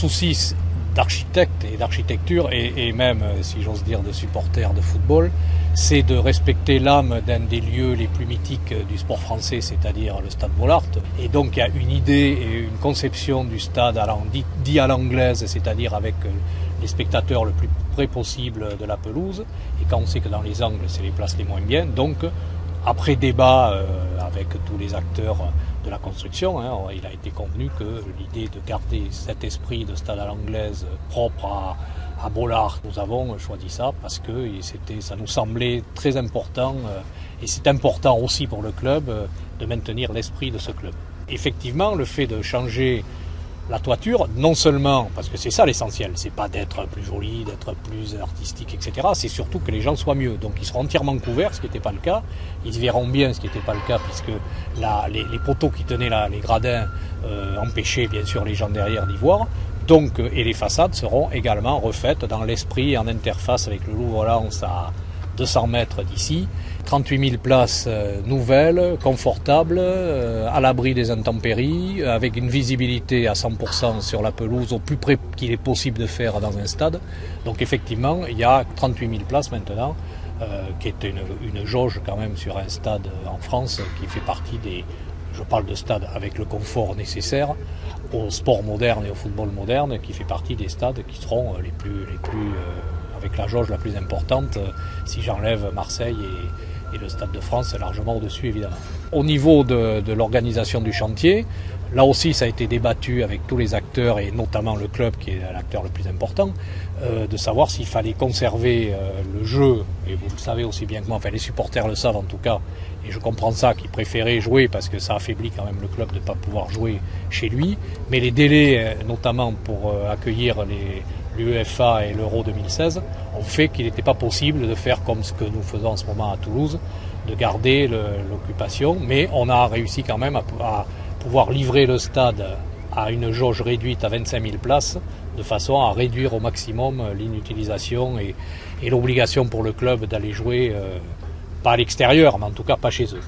souci d'architecte et d'architecture et même, si j'ose dire, de supporters de football, c'est de respecter l'âme d'un des lieux les plus mythiques du sport français, c'est-à-dire le stade Bollaert. Et donc il y a une idée et une conception du stade dit à l'anglaise, c'est-à-dire avec les spectateurs le plus près possible de la pelouse. Et quand on sait que dans les angles, c'est les places les moins bien, donc après débat avec tous les acteurs de la construction, il a été convenu que l'idée de garder cet esprit de stade à l'anglaise propre à Bollaert, nous avons choisi ça parce que ça nous semblait très important et c'est important aussi pour le club de maintenir l'esprit de ce club. Effectivement, le fait de changer la toiture, non seulement, parce que c'est ça l'essentiel, c'est pas d'être plus joli, d'être plus artistique, etc. C'est surtout que les gens soient mieux. Donc ils seront entièrement couverts, ce qui n'était pas le cas. Ils verront bien, ce qui n'était pas le cas, puisque les poteaux qui tenaient les gradins empêchaient bien sûr les gens derrière d'y voir. Donc, et les façades seront également refaites dans l'esprit et en interface avec le Louvre-Lens à 200 mètres d'ici. 38 000 places nouvelles, confortables, à l'abri des intempéries, avec une visibilité à 100% sur la pelouse, au plus près qu'il est possible de faire dans un stade. Donc effectivement, il y a 38 000 places maintenant, qui est une jauge quand même sur un stade en France, qui fait partie je parle de stade avec le confort nécessaire au sport moderne et au football moderne, qui fait partie des stades qui seront les plus avec la jauge la plus importante, si j'enlève Marseille et le Stade de France, c'est largement au-dessus évidemment. Au niveau de l'organisation du chantier, là aussi ça a été débattu avec tous les acteurs et notamment le club qui est l'acteur le plus important, de savoir s'il fallait conserver le jeu, et vous le savez aussi bien que moi, enfin les supporters le savent en tout cas, et je comprends ça, qu'ils préféraient jouer parce que ça affaiblit quand même le club de ne pas pouvoir jouer chez lui, mais les délais notamment pour accueillir l'UEFA et l'Euro 2016 ont fait qu'il n'était pas possible de faire comme ce que nous faisons en ce moment à Toulouse, de garder l'occupation, mais on a réussi quand même à pouvoir livrer le stade à une jauge réduite à 25 000 places, de façon à réduire au maximum l'inutilisation et l'obligation pour le club d'aller jouer, pas à l'extérieur, mais en tout cas pas chez eux.